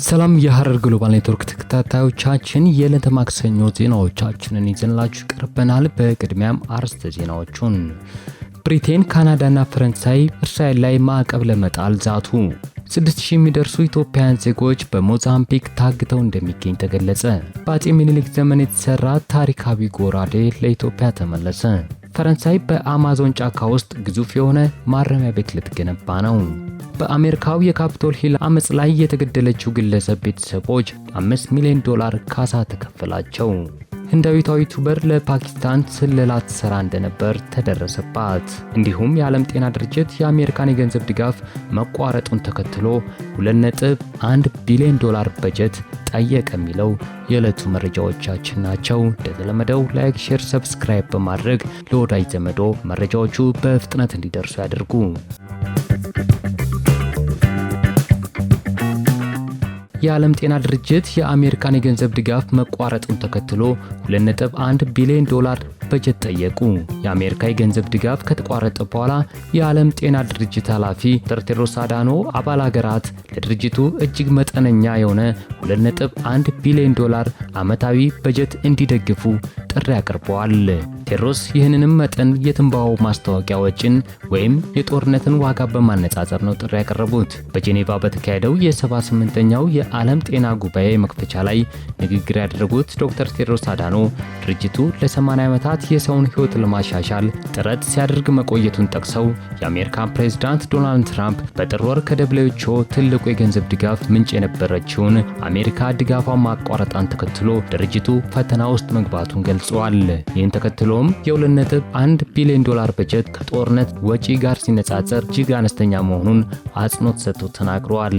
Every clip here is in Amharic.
ሰላም የሐረር ግሎባል ኔትወርክ ተከታታዮቻችን የዕለተ ማክሰኞ ዜናዎቻችንን ይዘንላችሁ ቀርበናል። በቅድሚያም አርዕስተ ዜናዎቹን። ብሪቴን፣ ካናዳና ፈረንሳይ እስራኤል ላይ ማዕቀብ ለመጣል ዛቱ። 6000 የሚደርሱ ኢትዮጵያውያን ዜጎች በሞዛምቢክ ታግተው እንደሚገኝ ተገለጸ። በአፄ ምኒልክ ዘመን የተሰራ ታሪካዊ ጎራዴ ለኢትዮጵያ ተመለሰ። ፈረንሳይ በአማዞን ጫካ ውስጥ ግዙፍ የሆነ ማረሚያ ቤት ልትገነባ ነው። በአሜሪካው የካፒቶል ሂል አመጽ ላይ የተገደለችው ግለሰብ ቤተሰቦች $5 ሚሊዮን ካሳ ተከፈላቸው። ህንዳዊቷ ዩቲዩበር ለፓኪስታን ስለላ ትሰራ እንደነበር ተደረሰባት። እንዲሁም የዓለም ጤና ድርጅት የአሜሪካን የገንዘብ ድጋፍ መቋረጡን ተከትሎ $2.1 ቢሊዮን በጀት ጠየቀ የሚለው የዕለቱ መረጃዎቻችን ናቸው። እንደተለመደው ላይክ፣ ሼር፣ ሰብስክራይብ በማድረግ ለወዳጅ ዘመዶ መረጃዎቹ በፍጥነት እንዲደርሱ ያድርጉ። የዓለም ጤና ድርጅት የአሜሪካን የገንዘብ ድጋፍ መቋረጡን ተከትሎ $2.1 ቢሊዮን በጀት ጠየቁ። የአሜሪካ የገንዘብ ድጋፍ ከተቋረጠ በኋላ የዓለም ጤና ድርጅት ኃላፊ ቴድሮስ አድሃኖም አባል ሀገራት ለድርጅቱ እጅግ መጠነኛ የሆነ $2.1 ቢሊዮን ዓመታዊ በጀት እንዲደግፉ ጥሪ አቅርበዋል። ቴድሮስ ይህንንም መጠን የትንባሆ ማስታወቂያ ወጪን ወይም የጦርነትን ዋጋ በማነጻጸር ነው ጥሪ ያቀረቡት። በጄኔቫ በተካሄደው የ78ኛው የዓለም ጤና ጉባኤ መክፈቻ ላይ ንግግር ያደረጉት ዶክተር ቴድሮስ አድሃኖም ድርጅቱ ለ80 ዓመታት የሰውን ሕይወት ለማሻሻል ጥረት ሲያደርግ መቆየቱን ጠቅሰው የአሜሪካን ፕሬዝዳንት ዶናልድ ትራምፕ በጥር ወር ከደብሊውኤችኦ ትልቁ የገንዘብ ድጋፍ ምንጭ የነበረችውን አሜሪካ ድጋፏን ማቋረጣን ተከትሎ ድርጅቱ ፈተና ውስጥ መግባቱን ገልጸዋል። ይህን ተከትሎም $2.1 ቢሊዮን በጀት ከጦርነት ወጪ ጋር ሲነጻጸር እጅግ አነስተኛ መሆኑን አጽንኦት ሰጥተው ተናግረዋል።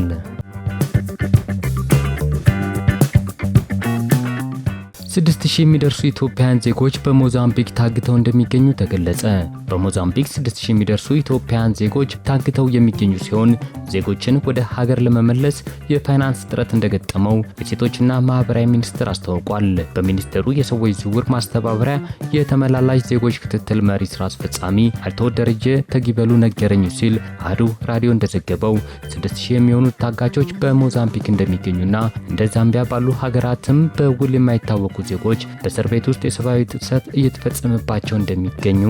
6000 የሚደርሱ ኢትዮጵያውያን ዜጎች በሞዛምቢክ ታግተው እንደሚገኙ ተገለጸ። በሞዛምቢክ 6000 የሚደርሱ ኢትዮጵያውያን ዜጎች ታግተው የሚገኙ ሲሆን ዜጎችን ወደ ሀገር ለመመለስ የፋይናንስ እጥረት እንደገጠመው የሴቶችና ማህበራዊ ሚኒስቴር አስታውቋል። በሚኒስቴሩ የሰዎች ዝውውር ማስተባበሪያ የተመላላሽ ዜጎች ክትትል መሪ ስራ አስፈጻሚ አቶ ደረጀ ተጊበሉ ነገረኝ ሲል አህዱ ራዲዮ እንደዘገበው 6000 የሚሆኑ ታጋቾች በሞዛምቢክ እንደሚገኙና እንደ ዛምቢያ ባሉ ሀገራትም በውል የማይታወቁ ዜጎች በእስር ቤት ውስጥ የሰብአዊ ጥሰት እየተፈጸመባቸው እንደሚገኙ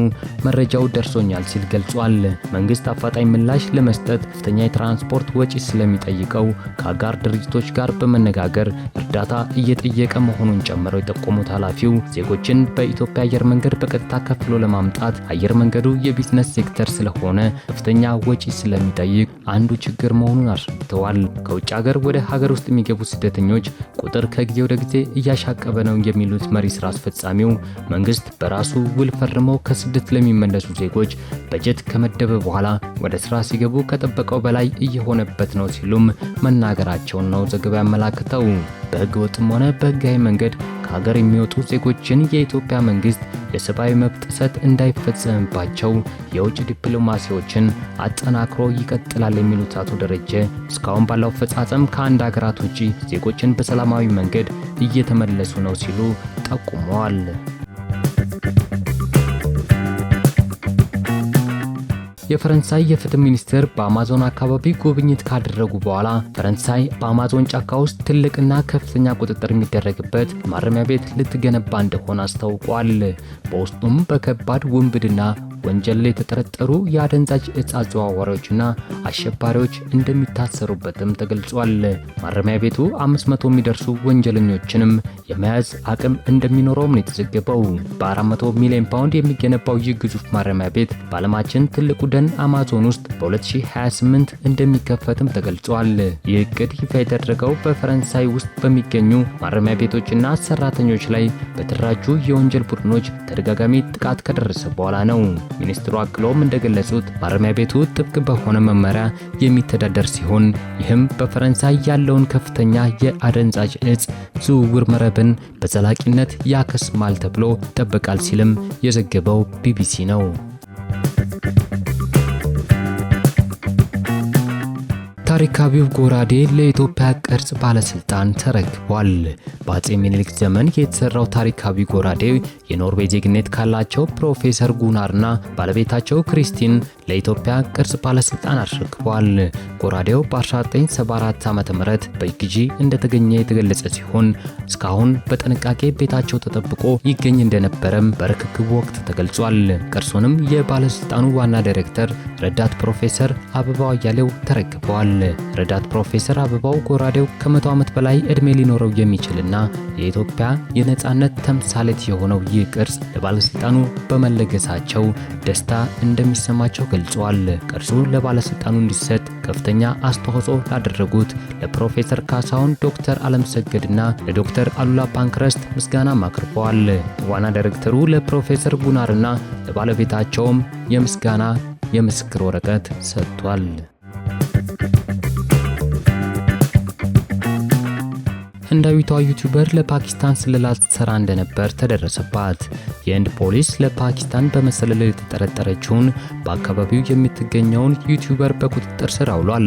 መረጃው ደርሶኛል ሲል ገልጿል። መንግስት አፋጣኝ ምላሽ ለመስጠት ከፍተኛ የትራንስፖርት ወጪ ስለሚጠይቀው ከአጋር ድርጅቶች ጋር በመነጋገር እርዳታ እየጠየቀ መሆኑን ጨምረው የጠቆሙት ኃላፊው ዜጎችን በኢትዮጵያ አየር መንገድ በቀጥታ ከፍሎ ለማምጣት አየር መንገዱ የቢዝነስ ሴክተር ስለሆነ ከፍተኛ ወጪ ስለሚጠይቅ አንዱ ችግር መሆኑን አስረድተዋል። ከውጭ ሀገር ወደ ሀገር ውስጥ የሚገቡ ስደተኞች ቁጥር ከጊዜ ወደ ጊዜ እያሻቀበ ነው የሚሉት መሪ ስራ አስፈጻሚው መንግስት በራሱ ውል ፈርመው ከስደት ለሚመለሱ ዜጎች በጀት ከመደበ በኋላ ወደ ስራ ሲገቡ ከጠበቀው በላይ እየሆነበት ነው ሲሉም መናገራቸውን ነው ዘገባ ያመላክተው። በህገ ወጥም ሆነ በህጋዊ መንገድ ከሀገር የሚወጡ ዜጎችን የኢትዮጵያ መንግስት የሰብአዊ መብት ጥሰት እንዳይፈጸምባቸው የውጭ ዲፕሎማሲዎችን አጠናክሮ ይቀጥላል የሚሉት አቶ ደረጀ እስካሁን ባለው አፈጻጸም ከአንድ ሀገራት ውጪ ዜጎችን በሰላማዊ መንገድ እየተመለሱ ነው ሲሉ ጠቁመዋል። የፈረንሳይ የፍትህ ሚኒስትር በአማዞን አካባቢ ጉብኝት ካደረጉ በኋላ ፈረንሳይ በአማዞን ጫካ ውስጥ ትልቅና ከፍተኛ ቁጥጥር የሚደረግበት ማረሚያ ቤት ልትገነባ እንደሆነ አስታውቋል። በውስጡም በከባድ ውንብድና ወንጀል ላይ የተጠረጠሩ የአደንዛዥ እጽ አዘዋዋሪዎችና አሸባሪዎች እንደሚታሰሩበትም ተገልጿል። ማረሚያ ቤቱ 500 የሚደርሱ ወንጀለኞችንም የመያዝ አቅም እንደሚኖረውም ነው የተዘገበው። በ400 ሚሊዮን ፓውንድ የሚገነባው ይህ ግዙፍ ማረሚያ ቤት በዓለማችን ትልቁ ደን አማዞን ውስጥ በ2028 እንደሚከፈትም ተገልጿል። ይህ እቅድ ይፋ የተደረገው በፈረንሳይ ውስጥ በሚገኙ ማረሚያ ቤቶችና ሰራተኞች ላይ በተደራጁ የወንጀል ቡድኖች ተደጋጋሚ ጥቃት ከደረሰ በኋላ ነው። ሚኒስትሩ አክለውም እንደገለጹት ማረሚያ ቤቱ ጥብቅ በሆነ መመሪያ የሚተዳደር ሲሆን ይህም በፈረንሳይ ያለውን ከፍተኛ የአደንዛዥ እጽ ዝውውር መረብን በዘላቂነት ያከስማል ተብሎ ይጠበቃል ሲልም የዘገበው ቢቢሲ ነው። ታሪካዊው ጎራዴ ለኢትዮጵያ ቅርጽ ባለስልጣን ተረክቧል። በአፄ ምኒልክ ዘመን የተሰራው ታሪካዊ ጎራዴ የኖርዌይ ዜግነት ካላቸው ፕሮፌሰር ጉናርና ባለቤታቸው ክሪስቲን ለኢትዮጵያ ቅርጽ ባለስልጣን አስረክቧል። ጎራዴው በ1974 ዓ.ም በግዢ እንደተገኘ የተገለጸ ሲሆን እስካሁን በጥንቃቄ ቤታቸው ተጠብቆ ይገኝ እንደነበረም በርክክቡ ወቅት ተገልጿል። ቅርሱንም የባለስልጣኑ ዋና ዳይሬክተር ረዳት ፕሮፌሰር አበባው አያሌው ተረክበዋል። ረዳት ፕሮፌሰር አበባው ጎራዴው ከ100 ዓመት በላይ ዕድሜ ሊኖረው የሚችልና የኢትዮጵያ የነጻነት ተምሳሌት የሆነው ይህ ቅርጽ ለባለስልጣኑ በመለገሳቸው ደስታ እንደሚሰማቸው ገልጸዋል። ቅርሱ ለባለስልጣኑ እንዲሰጥ ከፍተኛ አስተዋጽኦ ላደረጉት ለፕሮፌሰር ካሳሁን፣ ዶክተር አለምሰገድና ለዶክተር አሉላ ፓንክረስት ምስጋና አቅርበዋል። ዋና ዳይሬክተሩ ለፕሮፌሰር ጉናርና ለባለቤታቸውም የምስጋና የምስክር ወረቀት ሰጥቷል። ህንዳዊቷ ዩቲዩበር ለፓኪስታን ስለላ ስትሰራ እንደነበር ተደረሰባት። የህንድ ፖሊስ ለፓኪስታን በመሰለል የተጠረጠረችውን በአካባቢው የምትገኘውን ዩቲዩበር በቁጥጥር ስር አውሏል።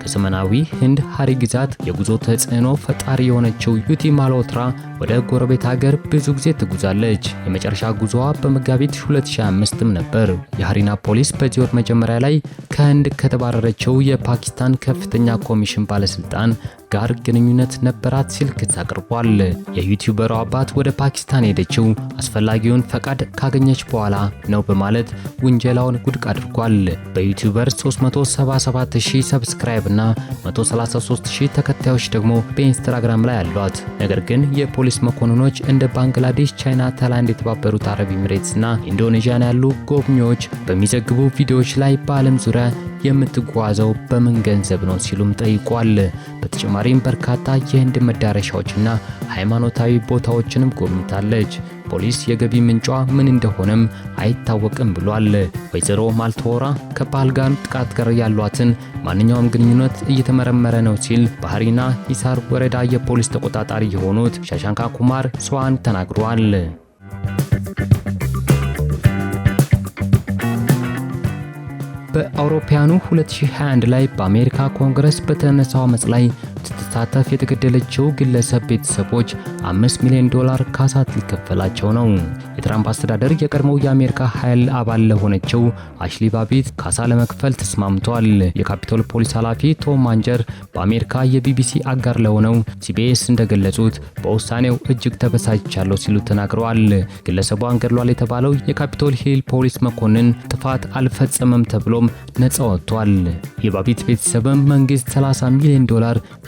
ከሰሜናዊ ህንድ ሃሪ ግዛት የጉዞ ተጽዕኖ ፈጣሪ የሆነችው ዩቲ ማልሆትራ ወደ ጎረቤት ሀገር ብዙ ጊዜ ትጉዛለች። የመጨረሻ ጉዞዋ በመጋቢት 2005 ነበር። የሃሪና ፖሊስ በዚህ ወር መጀመሪያ ላይ ከህንድ ከተባረረችው የፓኪስታን ከፍተኛ ኮሚሽን ባለስልጣን ጋር ግንኙነት ነበራት ሲል ክስ አቅርቧል። የዩቲዩበሯ አባት ወደ ፓኪስታን ሄደችው አስፈላጊውን ፈቃድ ካገኘች በኋላ ነው በማለት ውንጀላውን ውድቅ አድርጓል። በዩቲዩበር 377000 ሰብስክራይብ እና 133000 ተከታዮች ደግሞ በኢንስታግራም ላይ አሏት። ነገር ግን የፖሊስ መኮንኖች እንደ ባንግላዴሽ፣ ቻይና፣ ታይላንድ፣ የተባበሩት አረብ ኤሚሬትስ እና ኢንዶኔዥያ ያሉ ጎብኚዎች በሚዘግቡ ቪዲዮዎች ላይ በዓለም ዙሪያ የምትጓዘው በምን ገንዘብ ነው ሲሉም ጠይቋል። በተጨማሪም በርካታ የህንድ መዳረሻዎችና ሃይማኖታዊ ቦታዎችንም ጎብኝታለች። ፖሊስ የገቢ ምንጯ ምን እንደሆነም አይታወቅም ብሏል። ወይዘሮ ማልሆትራ ከባል ጋር ጥቃት ጋር ያሏትን ማንኛውም ግንኙነት እየተመረመረ ነው ሲል በሃሪና ሂሳር ወረዳ የፖሊስ ተቆጣጣሪ የሆኑት ሻሻንካ ኩማር ስዋን ተናግሯል። በአውሮፓውያኑ 2021 ላይ በአሜሪካ ኮንግረስ በተነሳው አመጽ ላይ ስትሳተፍ የተገደለችው ግለሰብ ቤተሰቦች $5 ሚሊዮን ካሳ ሊከፈላቸው ነው። የትራምፕ አስተዳደር የቀድሞው የአሜሪካ ኃይል አባል ለሆነችው አሽሊ ባቢት ካሳ ለመክፈል ተስማምቷል። የካፒቶል ፖሊስ ኃላፊ ቶም ማንጀር በአሜሪካ የቢቢሲ አጋር ለሆነው ሲቢኤስ እንደገለጹት በውሳኔው እጅግ ተበሳጭቻለሁ ሲሉ ተናግረዋል። ግለሰቧን ገድሏል የተባለው የካፒቶል ሂል ፖሊስ መኮንን ጥፋት አልፈጸመም ተብሎም ነፃ ወጥቷል። የባቢት ቤተሰብም መንግስት $30 ሚሊዮን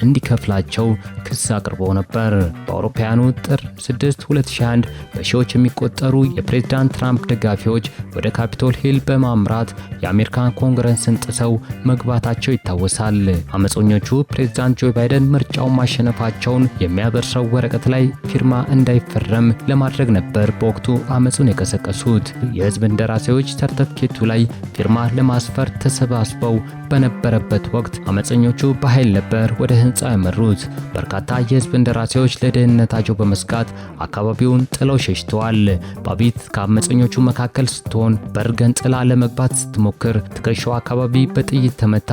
እንዲከፍላቸው ክስ አቅርበው ነበር። በአውሮፓውያኑ ጥር 6 2021 በሺዎች የሚቆጠሩ የፕሬዝዳንት ትራምፕ ደጋፊዎች ወደ ካፒቶል ሂል በማምራት የአሜሪካን ኮንግረስን ጥሰው መግባታቸው ይታወሳል። አመፀኞቹ ፕሬዝዳንት ጆ ባይደን ምርጫውን ማሸነፋቸውን የሚያበስረው ወረቀት ላይ ፊርማ እንዳይፈረም ለማድረግ ነበር በወቅቱ አመፁን የቀሰቀሱት። የህዝብ እንደራሴዎች ሰርተፍኬቱ ላይ ፊርማ ለማስፈር ተሰባስበው በነበረበት ወቅት አመፀኞቹ በኃይል ነበር ወደ ህንጻው ያመሩት። በርካታ የህዝብ እንደራሴዎች ለደህንነታቸው በመስጋት አካባቢውን ጥለው ሸሽተዋል። ባቢት ከአመፀኞቹ መካከል ስትሆን በርገን ጥላ ለመግባት ስትሞክር ትከሻዋ አካባቢ በጥይት ተመታ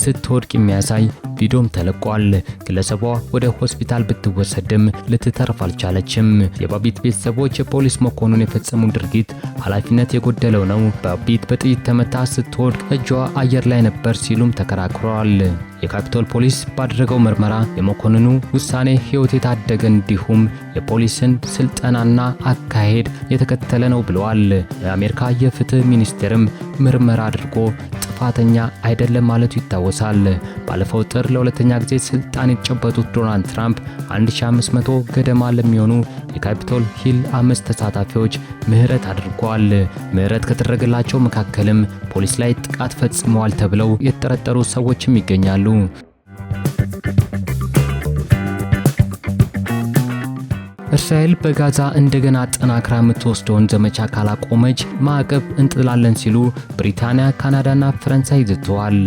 ስትወድቅ የሚያሳይ ቪዲዮም ተለቋል። ግለሰቧ ወደ ሆስፒታል ብትወሰድም ልትተርፍ አልቻለችም። የባቢት ቤተሰቦች የፖሊስ መኮንን የፈጸሙ ድርጊት ኃላፊነት የጎደለው ነው፣ ባቢት በጥይት ተመታ ስትወድቅ እጇ አየር ላይ ነበር ሲሉም ተከራክረዋል። የካፒቶል ፖሊስ ባደረገው ምርመራ የመኮንኑ ውሳኔ ህይወት የታደገ እንዲሁም የፖሊስን ስልጠናና አካሄድ የተከተለ ነው ብለዋል። የአሜሪካ የፍትህ ሚኒስቴርም ምርመራ አድርጎ ጥፋተኛ አይደለም ማለቱ ይታወሳል። ባለፈው ጥር ለሁለተኛ ጊዜ ስልጣን የተጨበጡት ዶናልድ ትራምፕ 1500 ገደማ ለሚሆኑ የካፒቶል ሂል 5 ተሳታፊዎች ምህረት አድርጓል። ምህረት ከተደረገላቸው መካከልም ፖሊስ ላይ ጥቃት ፈጽመዋል ተብለው የተጠረጠሩ ሰዎችም ይገኛሉ። እስራኤል በጋዛ እንደገና አጠናክራ የምትወስደውን ዘመቻ ካላቆመች ማዕቀብ እንጥላለን ሲሉ ብሪታንያ፣ ካናዳና ፈረንሳይ ዝተዋል።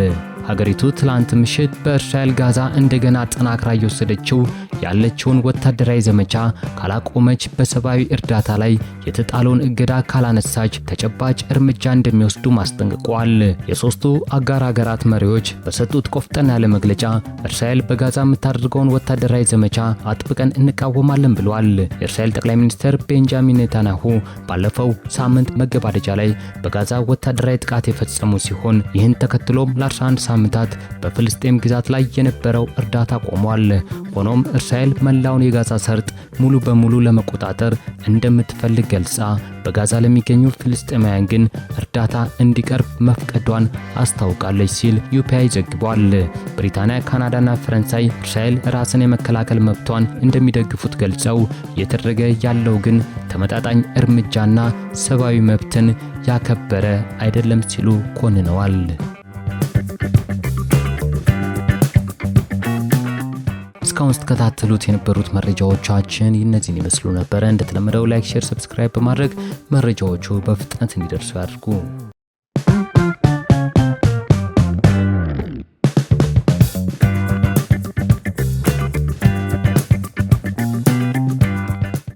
ሀገሪቱ ትላንት ምሽት በእስራኤል ጋዛ እንደገና አጠናክራ እየወሰደችው ያለችውን ወታደራዊ ዘመቻ ካላቆመች በሰብአዊ እርዳታ ላይ የተጣለውን እገዳ ካላነሳች ተጨባጭ እርምጃ እንደሚወስዱ ማስጠንቅቀዋል። የሶስቱ አጋር ሀገራት መሪዎች በሰጡት ቆፍጠን ያለ መግለጫ እስራኤል በጋዛ የምታደርገውን ወታደራዊ ዘመቻ አጥብቀን እንቃወማለን ብለዋል። የእስራኤል ጠቅላይ ሚኒስትር ቤንጃሚን ኔታንያሁ ባለፈው ሳምንት መገባደጃ ላይ በጋዛ ወታደራዊ ጥቃት የፈጸሙ ሲሆን ይህን ተከትሎም ለ11 ሳምንታት በፍልስጤም ግዛት ላይ የነበረው እርዳታ ቆሟል። ሆኖም እስራኤል መላውን የጋዛ ሰርጥ ሙሉ በሙሉ ለመቆጣጠር እንደምትፈልግ ገልጻ በጋዛ ለሚገኙ ፍልስጤማውያን ግን እርዳታ እንዲቀርብ መፍቀዷን አስታውቃለች ሲል ዩፒአይ ዘግቧል። ብሪታንያ፣ ካናዳና ፈረንሳይ እስራኤል ራስን የመከላከል መብቷን እንደሚደግፉት ገልጸው እየተደረገ ያለው ግን ተመጣጣኝ እርምጃና ሰብአዊ መብትን ያከበረ አይደለም ሲሉ ኮንነዋል። እስካሁን ስትከታተሉት የነበሩት መረጃዎቻችን እነዚህን ይመስሉ ነበር። እንደተለመደው ላይክ፣ ሼር፣ ሰብስክራይብ በማድረግ መረጃዎቹ በፍጥነት እንዲደርሱ ያድርጉ።